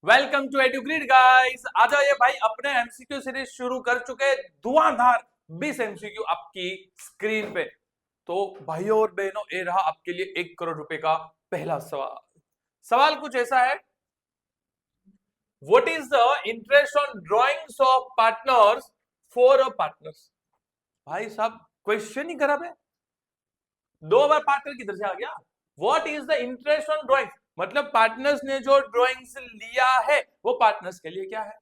Welcome to Edugrid guys. आ जाइए भाई, अपने एमसीक्यू सीरीज शुरू कर चुके हैं। धुआंधार 20 एमसीक्यू आपकी स्क्रीन पे। तो भाइयों और बहनों, ये रहा आपके लिए 1 करोड़ रुपए का पहला सवाल। सवाल कुछ ऐसा है, what is the interest on drawings of partners for a partners. भाई साहब, क्वेश्चन ही खराब है। 2 बार पार्टनर किधर से आ गया। What is the interest on drawing, मतलब पार्टनर्स ने जो ड्रॉइंग्स लिया है वो पार्टनर्स के लिए क्या है,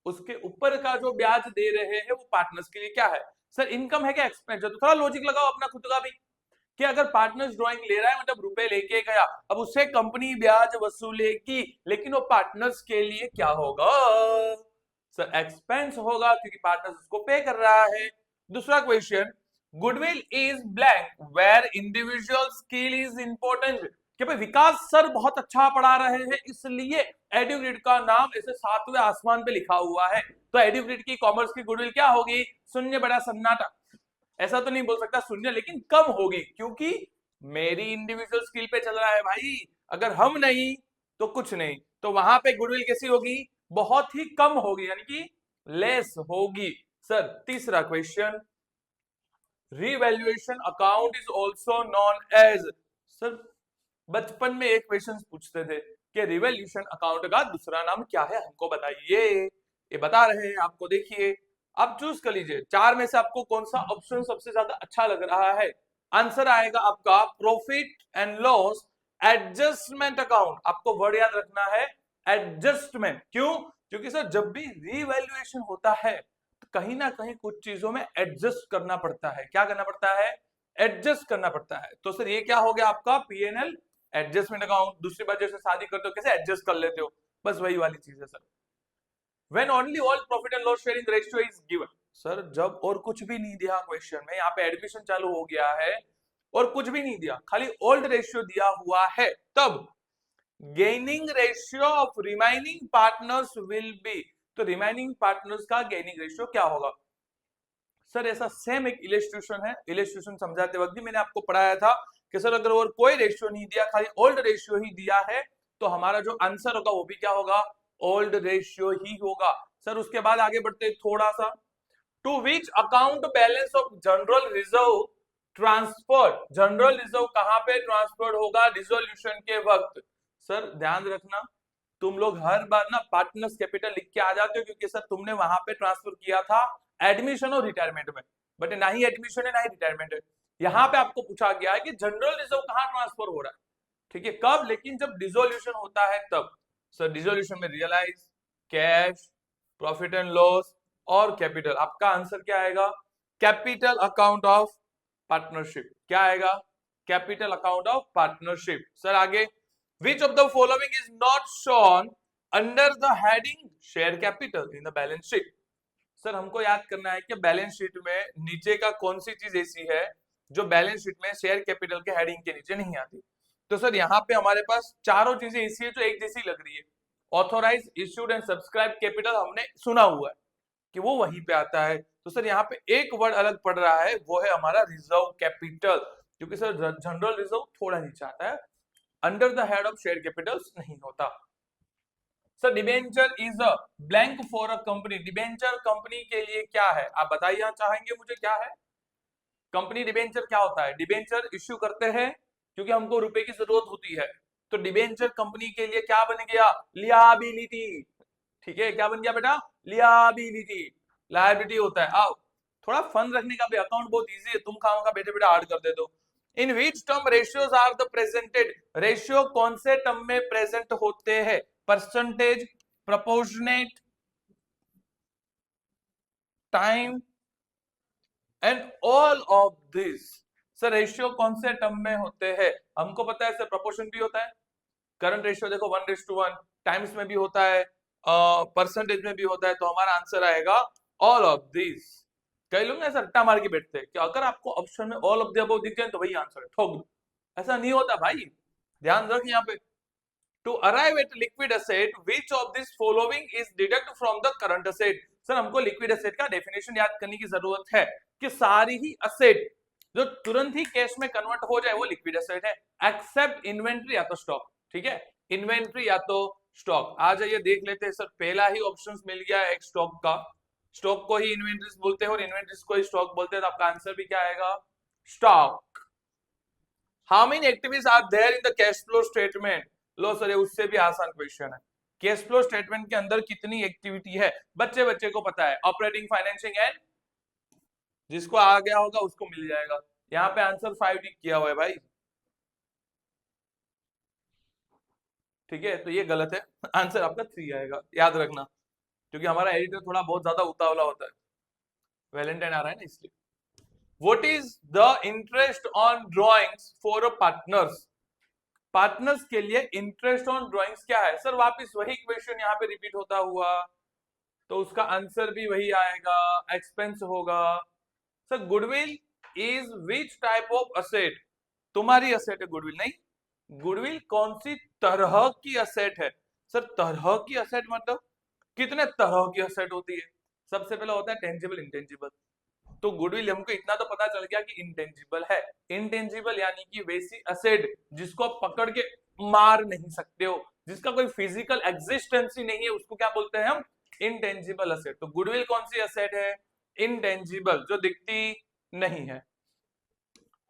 उसके ऊपर का जो ब्याज दे रहे हैं वो पार्टनर्स के लिए क्या है। सर इनकम है क्या एक्सपेंस है, तो थोड़ा लॉजिक लगाओ अपना खुद का भी, कि अगर पार्टनर्स ड्राइंग ले रहा है मतलब रुपए लेके गया, अब उससे कंपनी ब्याज वसूलेगी, लेकिन वो पार्टनर्स के लिए क्या होगा। सर एक्सपेंस होगा, क्योंकि पार्टनर्स उसको पे कर रहा है। दूसरा question, goodwill is blank where individual skill is important. कि भाई विकास सर बहुत अच्छा पढ़ा रहे हैं, इसलिए एडुग्रिड का नाम ऐसे 7वें आसमान पे लिखा हुआ है। तो एडुग्रिड की कॉमर्स की गुडविल क्या होगी, शून्य बड़ा सन्नाटा। ऐसा तो नहीं बोल सकता शून्य, लेकिन कम होगी, क्योंकि मेरी इंडिविजुअल स्किल पे चल रहा है भाई। अगर हम नहीं तो कुछ नहीं, तो वहां पे गुडविल कैसी होगी, बहुत ही कम होगी, यानी कि लेस होगी। सर तीसरा question, revaluation account is also known as. Sir बचपन में एक क्वेश्चन पूछते थे कि रिवैल्यूएशन अकाउंट का दूसरा नाम क्या है, हमको बताइए। ये बता रहे हैं आपको, देखिए आप चूज कर लीजिए 4 में से आपको कौन सा ऑप्शन सबसे ज्यादा अच्छा लग रहा है। आंसर आएगा आपका profit and loss adjustment account. आपको वर्ड याद रखना है, एडजस्टमेंट। क्यों, क्योंकि सर जब भी रिवैल्यूएशन होता है तो कहीं ना कहीं कुछ चीजों में एडजस्ट करना पड़ता है। क्या करना पड़ता है, एडजस्ट करना पड़ता है। तो सर ये क्या हो गया आपका पीएनएल एडजस्टमेंट अकाउंट। दूसरी बात, जैसे शादी करते हो कैसे एडजस्ट कर लेते हो, बस वही वाली चीज है sir. When only all profit and loss sharing ratio is given। Sir जब और कुछ भी नहीं दिया क्वेश्चन में, यहाँ पे एडमिशन चालू हो गया है और कुछ भी नहीं दिया, खाली ओल्ड रेशियो दिया हुआ है, तब gaining ratio of remaining partners will be. तो रिमाइनिंग पार्टनर्स का गेनिंग रेशियो क्या होगा। सर ऐसा सेम एक इलेस्ट्रेशन है, इलेस्ट्रेशन समझाते वक्त भी मैंने आपको पढ़ाया था कि सर अगर और कोई रेशियो नहीं दिया, खाली ओल्ड रेशियो ही दिया है, तो हमारा जो आंसर होगा वो भी क्या होगा, ओल्ड रेशियो ही होगा। सर उसके बाद आगे बढ़ते थोड़ा सा, to which account balance of general reserve transfer. General reserve कहां पे ट्रांसफर होगा, डिसोल्यूशन के वक्त। सर ध्यान रखना, तुम लोग हर बार ना पार्टनर्स कैपिटल लिख के आ जाते हो, क्योंकि सर तुमने वहां पे ट्रांसफर किया था एडमिशन और रिटायरमेंट में, बट ना ही एडमिशन है ना ही रिटायरमेंट है। यहाँ पे आपको पूछा गया है कि जनरल रिजर्व कहाँ ट्रांसफर हो रहा है, ठीक है, कब, लेकिन जब डिसोल्यूशन होता है तब। सर डिसोल्यूशन में realise, cash, profit and loss और कैपिटल। आपका आंसर क्या आएगा, कैपिटल अकाउंट ऑफ पार्टनरशिप। क्या आएगा, capital account of partnership. Sir आगे, which of the following is not shown under the heading share capital in the balance sheet। Sir हमको याद करना है कि बैलेंस शीट में नीचे का कौन सी चीज ऐसी है जो बैलेंस शीट में शेयर कैपिटल के हेडिंग के नीचे नहीं आती। तो सर यहाँ पे हमारे पास चारों चीजें ऐसी है जो एक जैसी लग रही है। Authorise, issued and subscribe capital हमने सुना हुआ है कि वो वहीं पे आता है। तो सर यहाँ पे एक वर्ड अलग पड़ रहा है, वो है हमारा रिजर्व कैपिटल, क्योंकि सर जनरल रिजर्व थोड़ा नीचे आता है, under the head of share Capitals नहीं होता। Sir debenture is a blank for a company. Debenture company के लिए क्या है, आप बताइए चाहेंगे मुझे क्या है। कंपनी डिबेंचर क्या होता है, डिबेंचर इश्यू करते हैं क्योंकि हमको रुपए की जरूरत होती है। तो डिबेंचर कंपनी के लिए क्या बन गया, लियाबिलिटी। ठीक है, क्या बन गया बेटा, लियाबिलिटी। लायबिलिटी होता है। आओ थोड़ा फन रखने का भी, अकाउंट बहुत इजी है, तुम खाओ बेटे बेटा हार्ड कर दे दो। In which term ratios are the presented. Ratio कौन से टर्म में प्रेजेंट होते हैं, percentage, proportionate, time and all of this. Sir ratio कौन से टर्म में होते हैं, हमको पता है सर प्रपोर्शन भी होता है, करंट रेशियो देखो 1:1, टाइम्स में भी होता है, परसेंटेज में भी होता है। तो हमारा आंसर आएगा ऑल ऑफ दिस। कई लोग ऐसा रट्टा मार के बैठते हैं कि अगर आपको ऑप्शन में ऑल ऑफ द अबव दिख गए तो वही आंसर है, ठोक दो। ऐसा नहीं होता भाई, ध्यान रख यहाँ पे। To arrive at liquid asset which of this following is deduct from the current asset. Sir हमको लिक्विड एसेट का डेफिनेशन याद करने की जरूरत है कि सारी ही एसेट जो तुरंत ही कैश में कन्वर्ट हो जाए वो लिक्विड एसेट है, एक्सेप्ट इन्वेंट्री या तो स्टॉक। ठीक है, इन्वेंट्री या तो स्टॉक। आ जाइए देख लेते हैं सर, पहला ही ऑप्शन मिल गया एक स्टॉक का। स्टॉक को ही इन्वेंटरीज बोलते हैं और इन्वेंटरीज को ही स्टॉक बोलते हैं, तो आपका आंसर भी क्या आएगा? Stock. How many activities are there in the cash flow statement? लो सर, उससे भी आसान क्वेश्चन है। कैश फ्लो स्टेटमेंट के अंदर कितनी एक्टिविटी है? बच्चे बच्चे को पता है, ऑपरेटिंग, फाइनेंसिंग एंड, जिसको आ गया होगा उसको मिल जाएगा। यहाँ पे आंसर 5 टिक किया हुआ है भाई, ठीक है, तो ये गलत है। आंसर आपका 3 आएगा, याद रखना, क्योंकि हमारा एडिटर थोड़ा बहुत ज्यादा उतावला होता है, वैलेंटाइन आ रहा है ना इसलिए। What is the interest on drawings for partners? Partners के लिए इंटरेस्ट ऑन ड्रॉइंग्स क्या है? सर वापस वही क्वेश्चन यहाँ पे रिपीट होता हुआ, तो उसका आंसर भी वही आएगा, एक्सपेंस होगा। Sir goodwill is which type of asset? तुम्हारी असेट है गुडविल, नहीं, गुडविल कौन सी तरह की असेट है? सर तरह की असेट मतलब कितने तरह की असेट होती है? सबसे पहले होता है टेंजिबल, इंटेंजिबल। तो गुडविल हमको इतना तो पता चल गया कि इंटेंजिबल है। इंटेंजिबल यानी कि वैसी असेट जिसको आप पकड़ के मार नहीं सकते हो, जिसका कोई फिजिकल एग्जिस्टेंस ही नहीं है, उसको क्या बोलते हैं हम? Intangible asset. तो गुडविल कौन सी असेट है? इंटेंजिबल, जो दिखती नहीं है।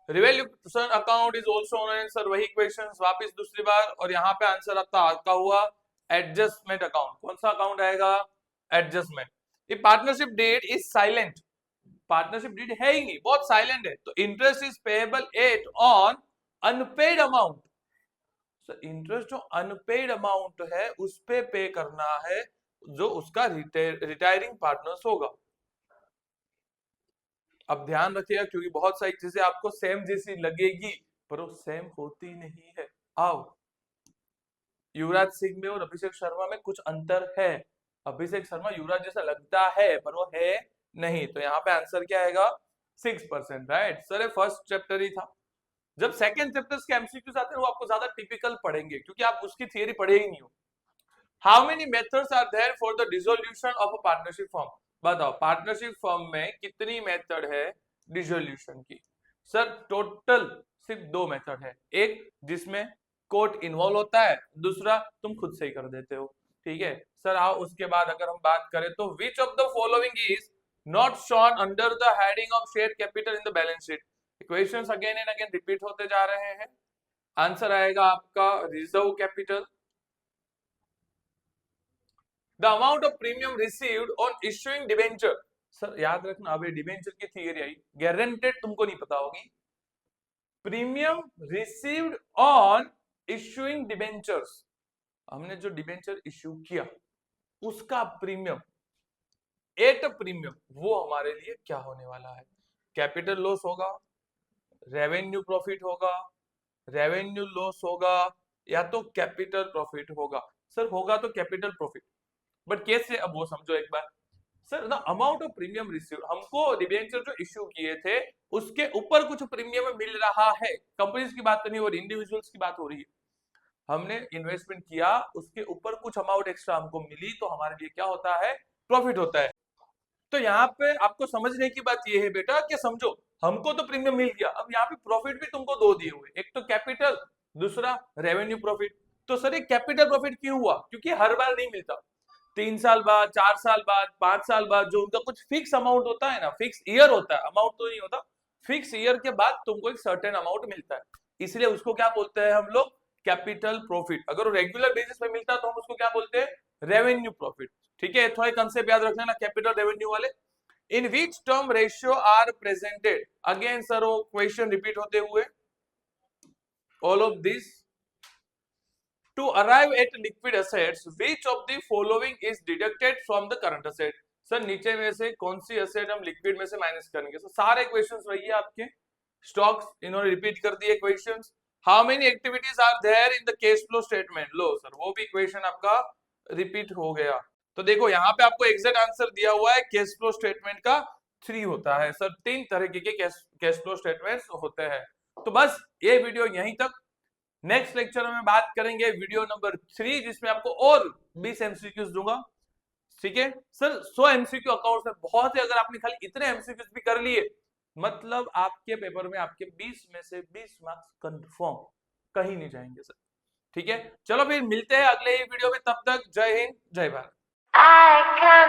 Revaluation account is also known, sir वही क्वेश्चंस वापस दूसरी बार, और यहाँ पे आंसर आपका हुआ एडजस्टमेंट अकाउंट। कौन सा अकाउंट आएगा? एडजस्टमेंट। ये partnership deed is silent, partnership deed है ही नहीं, बहुत साइलेंट है, तो interest is payable at on unpaid amount. Sir interest जो अनपेड अमाउंट है उस पे करना है, जो उसका रिटायरिंग पार्टनर्स होगा। अब ध्यान रखिएगा, क्योंकि बहुत सारी चीजें आपको सेम जैसी लगेगी पर वो सेम होती नहीं है। आओ, युवराज सिंह में और अभिषेक शर्मा में कुछ अंतर है। अभिषेक शर्मा युवराज जैसा लगता है पर वो है नहीं, तो यहाँ पे आंसर क्या आएगा? 6%, राइट। सर फर्स्ट चैप्टर ही था। जब सेकंड चैप्टर के एमसीक्यूज आते हैं वो आपको ज्यादा टिपिकल पढ़ेंगे, क्योंकि आप उसकी थियरी पढ़े ही नहीं हो। How many methods are there for the dissolution of a partnership firm? बताओ पार्टनरशिप फर्म में कितनी मेथड है डिसोल्यूशन की? सर टोटल सिर्फ 2 मेथड है, एक जिसमें कोर्ट इन्वॉल्व होता है, दूसरा तुम खुद से ही कर देते हो, ठीक है। सर आओ उसके बाद अगर हम बात करें तो which of the following is not shown under the heading of share capital in the balance sheet? Equations again and again repeat होते जा रहे हैं। आंसर आएगा आपका reserve capital. The amount of premium received on issuing debenture. Sir याद रखना, अभी debenture की थियरी आई, गारंटेड तुमको नहीं पता होगी। Premium received on issuing debentures, हमने जो डिबेंचर इश्यू किया उसका प्रीमियम, एट प्रीमियम, वो हमारे लिए क्या होने वाला है? कैपिटल लॉस होगा, रेवेन्यू प्रॉफिट होगा, रेवेन्यू लॉस होगा, या तो कैपिटल प्रॉफिट होगा। सर होगा तो कैपिटल प्रॉफिट, बट कैसे, अब वो समझो एक बार। Sir the amount of premium receive, हमको डिबेंचर जो इश्यू किए थे उसके ऊपर कुछ प्रीमियम मिल रहा है, कंपनीज की बात नहीं हो रही, इंडिविजुअल्स की बात हो रही है। हमने इन्वेस्टमेंट किया, उसके ऊपर कुछ अमाउंट एक्स्ट्रा हमको मिली, तो हमारे लिए क्या होता है? प्रॉफिट होता है। तो यहाँ पे आपको समझने की बात यह है बेटा कि समझो हमको तो प्रीमियम मिल गया, अब यहाँ पे प्रॉफिट भी तुमको दो दिए हुए, एक तो कैपिटल, दूसरा रेवेन्यू प्रॉफिट। तो सर ये कैपिटल प्रॉफिट क्यों हुआ? क्योंकि हर बार नहीं मिलता, 3 साल बाद, 4 साल बाद, 5 साल बाद जो उनका कुछ फिक्स अमाउंट होता है ना, फिक्स ईयर होता है, अमाउंट तो नहीं होता, फिक्स ईयर के बाद तुमको एक सर्टेन अमाउंट मिलता है, इसलिए उसको क्या बोलते हैं हम लोग? Capital profit. अगर वो रेगुलर बेसिस पे मिलता है तो हम उसको क्या बोलते हैं? Revenue profit. ठीक है, थोड़े कंसेप्ट याद रखना ना कैपिटल रेवेन्यू वाले। In which term ratio are presented? Again sir वो क्वेश्चन रिपीट होते हुए, all of this to arrive at liquid assets which of the following is deducted from the current asset? Sir नीचे में से कौन सी asset हम liquid में से माइनस करेंगे? सर सारे क्वेश्चंस वही है आपके, स्टॉक्स इन्होंने रिपीट कर दिए questions. How many activities are there in the cash flow statement? लो सर वो भी क्वेश्चन आपका रिपीट हो गया। तो देखो यहाँ पे आपको एग्जैक्ट आंसर दिया हुआ है, कैश फ्लो स्टेटमेंट का 3 होता है। सर 3 तरह के कैश फ्लो स्टेटमेंट्स होते हैं। तो बस ये वीडियो यहीं तक, नेक्स्ट लेक्चर में बात करेंगे वीडियो नंबर 3, जिसमें आपको और 20 एमसीक्यूज दूंगा। ठीक है सर, 100 एमसीक्यू अकाउंट में बहुत है, अगर आपने खाली इतने एमसीक्यूज भी कर लिए मतलब आपके पेपर में आपके 20 में से 20 मार्क्स कंफर्म, कहीं नहीं जाएंगे सर। ठीक है, चलो फिर मिलते हैं अगले वीडियो में, तब तक जय हिंद जय भारत। I can